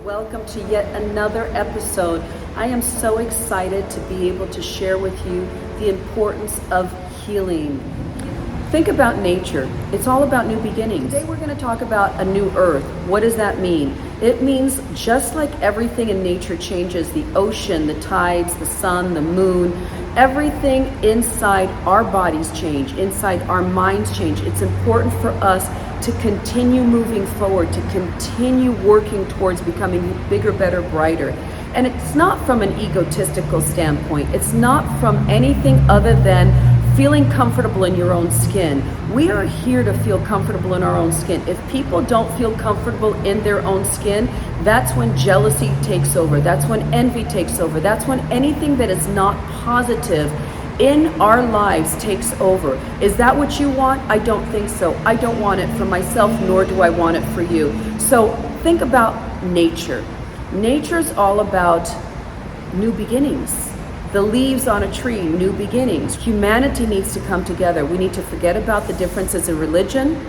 welcome to yet another episode. I am so excited to be able to share with you the importance of healing. Think about nature. It's all about new beginnings. Today we're going to talk about a new earth. What does that mean? It means just like everything in nature changes, the ocean, the tides, the sun, the moon, everything inside our bodies change, inside our minds change. It's important for us to continue moving forward, to continue working towards becoming bigger, better, brighter. And it's not from an egotistical standpoint. It's not from anything other than feeling comfortable in your own skin. We are here to feel comfortable in our own skin. If people don't feel comfortable in their own skin, that's when jealousy takes over. That's when envy takes over. That's when anything that is not positive in our lives takes over. Is that what you want? I don't think so. I don't want it for myself, nor do I want it for you. So think about nature. Nature's all about new beginnings. The leaves on a tree, new beginnings. Humanity needs to come together. We need to forget about the differences in religion.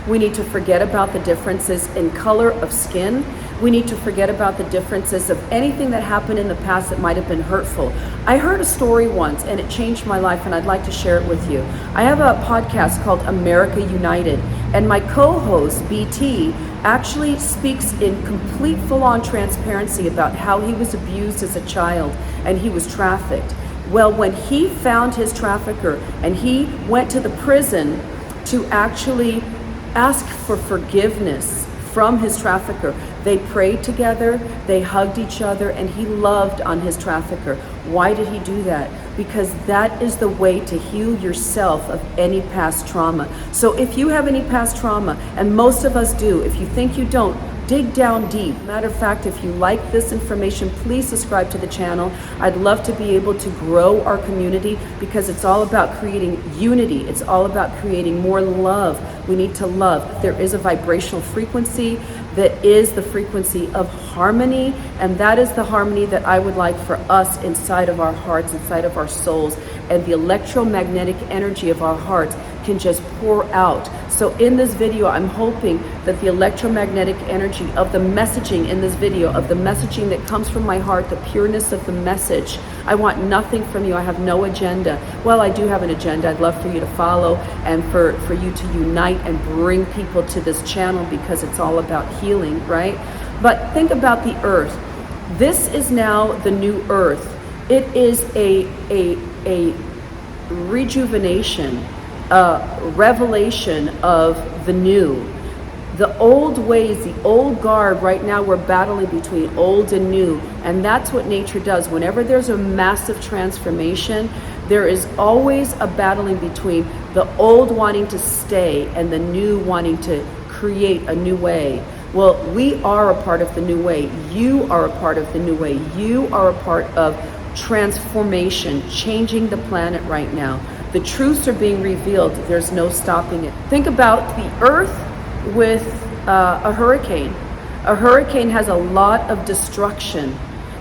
We need to forget about the differences in color of skin. We need to forget about the differences of anything that happened in the past that might have been hurtful. I heard a story once and it changed my life, and I'd like to share it with you. I have a podcast called America United, and my co-host, BT, actually speaks in complete full-on transparency about how he was abused as a child and he was trafficked. Well, when he found his trafficker and he went to the prison to actually ask for forgiveness from his trafficker, they prayed together, they hugged each other, and he loved on his trafficker. Why did he do that? Because that is the way to heal yourself of any past trauma. So if you have any past trauma, and most of us do, if you think you don't, dig down deep. Matter of fact, if you like this information, please subscribe to the channel. I'd love to be able to grow our community because it's all about creating unity. It's all about creating more love. We need to love. There is a vibrational frequency that is the frequency of harmony, and that is the harmony that I would like for us inside of our hearts, inside of our souls, and the electromagnetic energy of our hearts can just pour out. So in this video, I'm hoping that the electromagnetic energy of the messaging in this video, of the messaging that comes from my heart, the pureness of the message. I want nothing from you. I have no agenda. Well, I do have an agenda. I'd love for you to follow and for you to unite and bring people to this channel because it's all about healing, right? But think about the earth. This is now the new earth. It is a rejuvenation, revelation of the new. The old ways, the old guard, right now we're battling between old and new, and that's what nature does. Whenever there's a massive transformation, there is always a battling between the old wanting to stay and the new wanting to create a new way. Well, we are a part of the new way. You are a part of the new way. You are a part of transformation, changing the planet right now. The truths are being revealed. There's no stopping it. Think about the earth with a hurricane. A hurricane has a lot of destruction.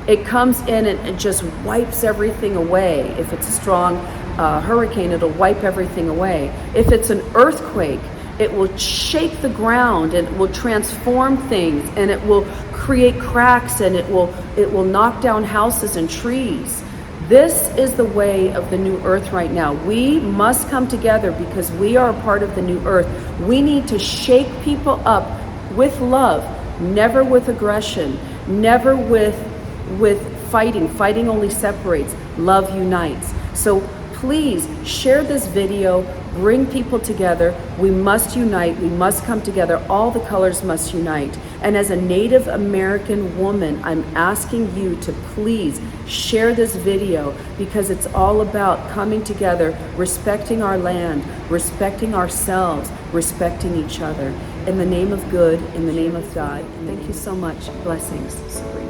It comes in and it just wipes everything away. If it's a strong hurricane, it'll wipe everything away. If it's an earthquake, it will shake the ground and it will transform things, and it will create cracks, and it will knock down houses and trees. This is the way of the new earth right now. We must come together because we are a part of the new earth. We need to shake people up with love, never with aggression, never with fighting. Fighting only separates. Love unites. So please share this video, bring people together. We must unite, we must come together. All the colors must unite. And as a Native American woman, I'm asking you to please share this video because it's all about coming together, respecting our land, respecting ourselves, respecting each other. In the name of good, in the name of God. Thank you so much. Blessings, Sabrina.